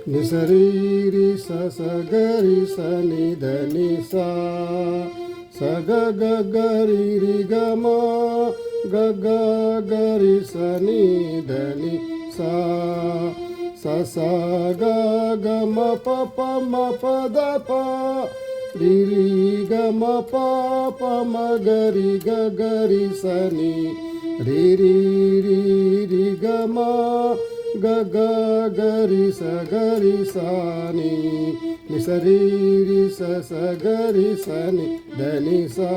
నిసరీరి సగరి సని ధని సా సగ గరి గమ గగ గరి సని ధని సా స గమ ప మ పద ప రిరి గమ ప మగరి గరి సని రిరి రి గమ గగ గరి సగరి సాని నిసరీరి సగరి సని ధని సా